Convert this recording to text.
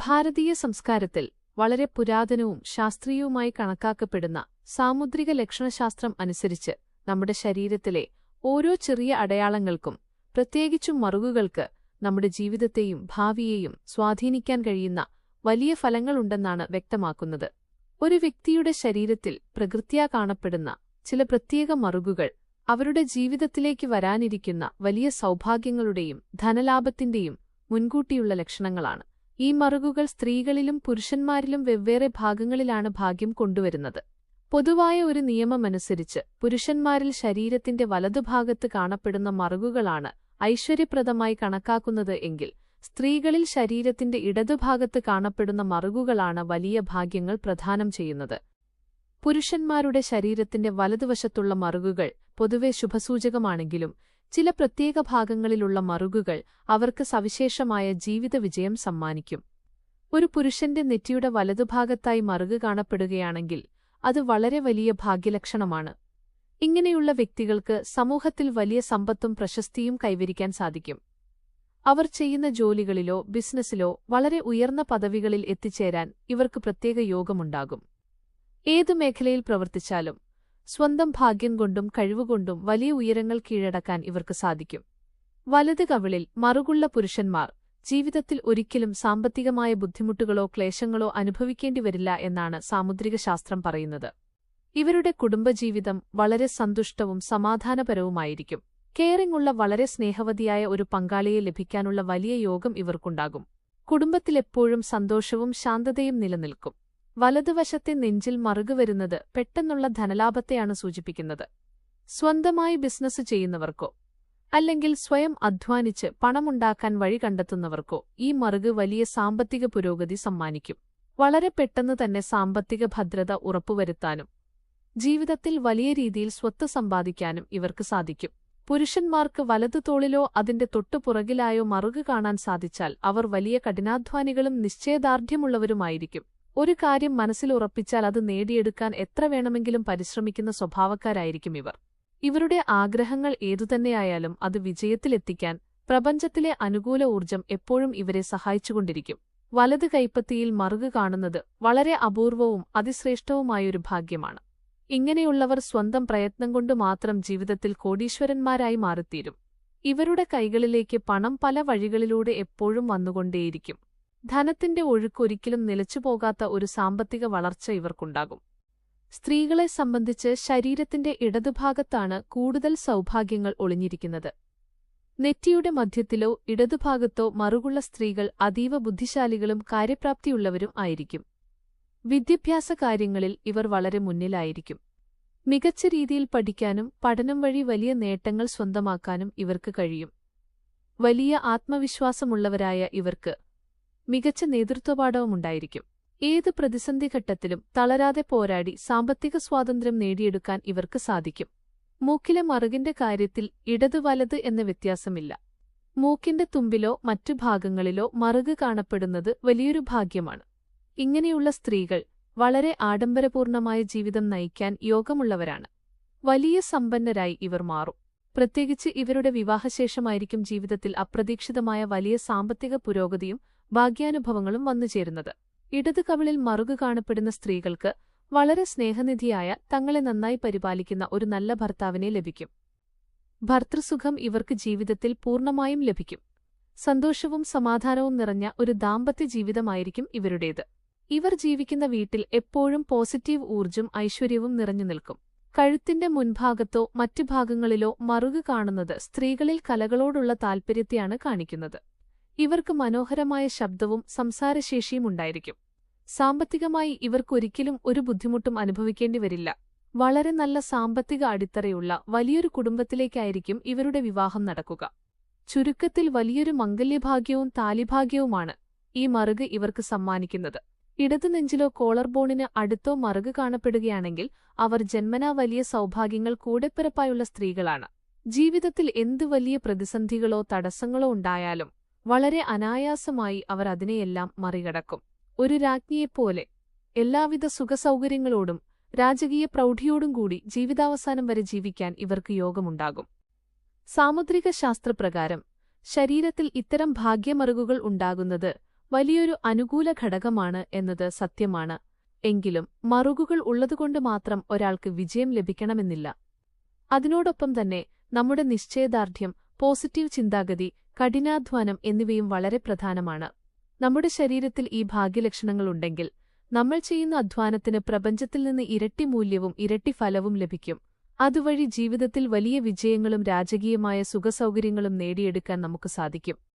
ഭാരതീയ സംസ്കാരത്തിൽ വളരെ പുരാതനവും ശാസ്ത്രീയവുമായി കണക്കാക്കപ്പെടുന്ന സാമുദ്രിക ലക്ഷണശാസ്ത്രം അനുസരിച്ച് നമ്മുടെ ശരീരത്തിലെ ഓരോ ചെറിയ അടയാളങ്ങൾക്കും, പ്രത്യേകിച്ചും മറുകുകൾക്ക്, നമ്മുടെ ജീവിതത്തെയും ഭാവിയെയും സ്വാധീനിക്കാൻ കഴിയുന്ന വലിയ ഫലങ്ങളുണ്ടെന്നാണ് വ്യക്തമാക്കുന്നത്. ഒരു വ്യക്തിയുടെ ശരീരത്തിൽ പ്രകൃത്യാ കാണപ്പെടുന്ന ചില പ്രത്യേക മറുകുകൾ അവരുടെ ജീവിതത്തിലേക്ക് വരാനിരിക്കുന്ന വലിയ സൗഭാഗ്യങ്ങളുടെയും ധനലാഭത്തിന്റെയും മുൻകൂട്ടിയുള്ള ലക്ഷണങ്ങളാണ്. ഈ മറുകുകൾ സ്ത്രീകളിലും പുരുഷന്മാരിലും വെവ്വേറെ ഭാഗങ്ങളിലാണ് ഭാഗ്യം കൊണ്ടുവരുന്നത്. പൊതുവായ ഒരു നിയമമനുസരിച്ച് പുരുഷന്മാരിൽ ശരീരത്തിന്റെ വലതുഭാഗത്ത് കാണപ്പെടുന്ന മറുകുകളാണ് ഐശ്വര്യപ്രദമായി കണക്കാക്കുന്നത് എങ്കിൽ, സ്ത്രീകളിൽ ശരീരത്തിന്റെ ഇടതുഭാഗത്ത് കാണപ്പെടുന്ന മറുകുകളാണ് വലിയ ഭാഗ്യങ്ങൾ പ്രദാനം ചെയ്യുന്നത്. പുരുഷന്മാരുടെ ശരീരത്തിന്റെ വലതുവശത്തുള്ള മറുകുകൾ പൊതുവെ ശുഭസൂചകമാണെങ്കിലും, ചില പ്രത്യേക ഭാഗങ്ങളിലുള്ള മറുകുകൾ അവർക്ക് സവിശേഷമായ ജീവിത വിജയം സമ്മാനിക്കും. ഒരു പുരുഷന്റെ നെറ്റിയുടെ വലതുഭാഗത്തായി മറുക് കാണപ്പെടുകയാണെങ്കിൽ അത് വളരെ വലിയ ഭാഗ്യലക്ഷണമാണ്. ഇങ്ങനെയുള്ള വ്യക്തികൾക്ക് സമൂഹത്തിൽ വലിയ സമ്പത്തും പ്രശസ്തിയും കൈവരിക്കാൻ സാധിക്കും. അവർ ചെയ്യുന്ന ജോലികളിലോ ബിസിനസ്സിലോ വളരെ ഉയർന്ന പദവികളിൽ എത്തിച്ചേരാൻ ഇവർക്ക് പ്രത്യേക യോഗമുണ്ടാകും. ഏതു മേഖലയിൽ പ്രവർത്തിച്ചാലും സ്വന്തം ഭാഗ്യം കൊണ്ടും കഴിവുകൊണ്ടും വലിയ ഉയരങ്ങൾ കീഴടക്കാൻ ഇവർക്ക് സാധിക്കും. വലത് കവിളിൽ മറുകുള്ള പുരുഷന്മാർ ജീവിതത്തിൽ ഒരിക്കലും സാമ്പത്തികമായ ബുദ്ധിമുട്ടുകളോ ക്ലേശങ്ങളോ അനുഭവിക്കേണ്ടിവരില്ല എന്നാണ് സാമുദ്രിക ശാസ്ത്രം പറയുന്നത്. ഇവരുടെ കുടുംബജീവിതം വളരെ സന്തുഷ്ടവും സമാധാനപരവുമായിരിക്കും. കെയറിംഗ് ഉള്ള വളരെ സ്നേഹവതിയായ ഒരു പങ്കാളിയെ ലഭിക്കാനുള്ള വലിയ യോഗം ഇവർക്കുണ്ടാകും. കുടുംബത്തിലെപ്പോഴും സന്തോഷവും ശാന്തതയും നിലനിൽക്കും. വലതുവശത്തെ നെഞ്ചിൽ മറുക് വരുന്നത് പെട്ടെന്നുള്ള ധനലാഭത്തെയാണ് സൂചിപ്പിക്കുന്നത്. സ്വന്തമായി ബിസിനസ് ചെയ്യുന്നവർക്കോ അല്ലെങ്കിൽ സ്വയം അധ്വാനിച്ച് പണമുണ്ടാക്കാൻ വഴി കണ്ടെത്തുന്നവർക്കോ ഈ മറുക് വലിയ സാമ്പത്തിക പുരോഗതി സമ്മാനിക്കും. വളരെ പെട്ടെന്ന് തന്നെ സാമ്പത്തിക ഭദ്രത ഉറപ്പുവരുത്താനും ജീവിതത്തിൽ വലിയ രീതിയിൽ സ്വത്ത് സമ്പാദിക്കാനും ഇവർക്ക് സാധിക്കും. പുരുഷന്മാർക്ക് വലതു തോളിലോ അതിന്റെ തൊട്ടുപുറകിലായോ മറുക് കാണാൻ സാധിച്ചാൽ അവർ വലിയ കഠിനാധ്വാനികളും നിശ്ചയദാർഢ്യമുള്ളവരുമായിരിക്കും. ഒരു കാര്യം മനസ്സിൽ ഉറപ്പിച്ചാൽ അത് നേടിയെടുക്കാൻ എത്ര വേണമെങ്കിലും പരിശ്രമിക്കുന്ന സ്വഭാവക്കാരായിരിക്കും ഇവർ. ഇവരുടെ ആഗ്രഹങ്ങൾ ഏതുതന്നെയായാലും അത് വിജയത്തിലെത്തിക്കാൻ പ്രപഞ്ചത്തിലെ അനുകൂല ഊർജം എപ്പോഴും ഇവരെ സഹായിച്ചുകൊണ്ടിരിക്കും. വലത് കൈപ്പത്തിയിൽ മറുക് കാണുന്നത് വളരെ അപൂർവവും അതിശ്രേഷ്ഠവുമായൊരു ഭാഗ്യമാണ്. ഇങ്ങനെയുള്ളവർ സ്വന്തം പ്രയത്നം കൊണ്ട് മാത്രം ജീവിതത്തിൽ കോടീശ്വരന്മാരായി മാറിത്തീരും. ഇവരുടെ കൈകളിലേക്ക് പണം പല വഴികളിലൂടെ എപ്പോഴും വന്നുകൊണ്ടേയിരിക്കും. ധനത്തിന്റെ ഒഴുക്കൊരിക്കലും നിലച്ചുപോകാത്ത ഒരു സാമ്പത്തിക വളർച്ച ഇവർക്കുണ്ടാകും. സ്ത്രീകളെ സംബന്ധിച്ച് ശരീരത്തിന്റെ ഇടതുഭാഗത്താണ് കൂടുതൽ സൗഭാഗ്യങ്ങൾ ഒളിഞ്ഞിരിക്കുന്നത്. നെറ്റിയുടെ മധ്യത്തിലോ ഇടതുഭാഗത്തോ മറുകുള്ള സ്ത്രീകൾ അതീവ ബുദ്ധിശാലികളും കാര്യപ്രാപ്തിയുള്ളവരും ആയിരിക്കും. വിദ്യാഭ്യാസ കാര്യങ്ങളിൽ ഇവർ വളരെ മുന്നിലായിരിക്കും. മികച്ച രീതിയിൽ പഠിക്കാനും പഠനം വഴി വലിയ നേട്ടങ്ങൾ സ്വന്തമാക്കാനും ഇവർക്ക് കഴിയും. വലിയ ആത്മവിശ്വാസമുള്ളവരായ ഇവർക്ക് മികച്ച നേതൃത്വപാഠവുമുണ്ടായിരിക്കും. ഏത് പ്രതിസന്ധി ഘട്ടത്തിലും തളരാതെ പോരാടി സാമ്പത്തിക സ്വാതന്ത്ര്യം നേടിയെടുക്കാൻ ഇവർക്ക് സാധിക്കും. മൂക്കിലെ മറുകിന്റെ കാര്യത്തിൽ ഇടത് വലത് എന്ന വ്യത്യാസമില്ല. മൂക്കിന്റെ തുമ്പിലോ മറ്റു ഭാഗങ്ങളിലോ മറുക് കാണപ്പെടുന്നത് വലിയൊരു ഭാഗ്യമാണ്. ഇങ്ങനെയുള്ള സ്ത്രീകൾ വളരെ ആഡംബരപൂർണമായ ജീവിതം നയിക്കാൻ യോഗമുള്ളവരാണ്. വലിയ സമ്പന്നരായി ഇവർ മാറും. പ്രത്യേകിച്ച് ഇവരുടെ വിവാഹശേഷമായിരിക്കും ജീവിതത്തിൽ അപ്രതീക്ഷിതമായ വലിയ സാമ്പത്തിക പുരോഗതിയും ഭാഗ്യാനുഭവങ്ങളും വന്നുചേരുന്നത്. ഇടത് കവിളിൽ മറുക് കാണപ്പെടുന്ന സ്ത്രീകൾക്ക് വളരെ സ്നേഹനിധിയായ, തങ്ങളെ നന്നായി പരിപാലിക്കുന്ന ഒരു നല്ല ഭർത്താവിനെ ലഭിക്കും. ഭർതൃസുഖം ഇവർക്ക് ജീവിതത്തിൽ പൂർണ്ണമായും ലഭിക്കും. സന്തോഷവും സമാധാനവും നിറഞ്ഞ ഒരു ദാമ്പത്യ ജീവിതമായിരിക്കും ഇവരുടേത്. ഇവർ ജീവിക്കുന്ന വീട്ടിൽ എപ്പോഴും പോസിറ്റീവ് ഊർജ്ജം ഐശ്വര്യവും നിറഞ്ഞു നിൽക്കും. കഴുത്തിന്റെ മുൻഭാഗത്തോ മറ്റു ഭാഗങ്ങളിലോ മറുക് കാണുന്നത് സ്ത്രീകളിൽ കലകളോടുള്ള താൽപര്യത്തെയാണ് കാണിക്കുന്നത്. ഇവർക്ക് മനോഹരമായ ശബ്ദവും സംസാരശേഷിയും ഉണ്ടായിരിക്കും. സാമ്പത്തികമായി ഇവർക്കൊരിക്കലും ഒരു ബുദ്ധിമുട്ടും അനുഭവിക്കേണ്ടി വരില്ല. വളരെ നല്ല സാമ്പത്തിക അടിത്തറയുള്ള വലിയൊരു കുടുംബത്തിലേക്കായിരിക്കും ഇവരുടെ വിവാഹം നടക്കുക. ചുരുക്കത്തിൽ വലിയൊരു മംഗല്യഭാഗ്യവും താലിഭാഗ്യവുമാണ് ഈ മറുക് ഇവർക്ക് സമ്മാനിക്കുന്നത്. ഇടതു നെഞ്ചിലോ കോളർ ബോണിന് അടുത്തോ മറുക് കാണപ്പെടുകയാണെങ്കിൽ അവർ ജന്മനാ വലിയ സൗഭാഗ്യങ്ങൾ കൂടെപ്പിറപ്പായുള്ള സ്ത്രീകളാണ്. ജീവിതത്തിൽ എന്ത് വലിയ പ്രതിസന്ധികളോ തടസ്സങ്ങളോ ഉണ്ടായാലും വളരെ അനായാസമായി അവർ അതിനെയെല്ലാം മറികടക്കും. ഒരു രാജ്ഞിയെപ്പോലെ എല്ലാവിധ സുഖസൗകര്യങ്ങളോടും രാജകീയ പ്രൗഢിയോടും കൂടി ജീവിതാവസാനം വരെ ജീവിക്കാൻ ഇവർക്ക് യോഗമുണ്ടാകും. സാമുദ്രിക ശാസ്ത്രപ്രകാരം ശരീരത്തിൽ ഇത്തരം ഭാഗ്യമറുകുകൾ ഉണ്ടാകുന്നത് വലിയൊരു അനുകൂല ഘടകമാണ് എന്നത് സത്യമാണ്. എങ്കിലും മറുകുകൾ ഉള്ളതുകൊണ്ട് മാത്രം ഒരാൾക്ക് വിജയം ലഭിക്കണമെന്നില്ല. അതിനോടൊപ്പം തന്നെ നമ്മുടെ നിശ്ചയദാർഢ്യം, പോസിറ്റീവ് ചിന്താഗതി, കഠിനാധ്വാനം എന്നിവയും വളരെ പ്രധാനമാണ്. നമ്മുടെ ശരീരത്തിൽ ഈ ഭാഗ്യലക്ഷണങ്ങളുണ്ടെങ്കിൽ നമ്മൾ ചെയ്യുന്ന അധ്വാനത്തിന് പ്രപഞ്ചത്തിൽ നിന്ന് ഇരട്ടി മൂല്യവും ഇരട്ടി ഫലവും ലഭിക്കും. അതുവഴി ജീവിതത്തിൽ വലിയ വിജയങ്ങളും രാജകീയമായ സുഖസൗകര്യങ്ങളും നേടിയെടുക്കാൻ നമുക്ക് സാധിക്കും.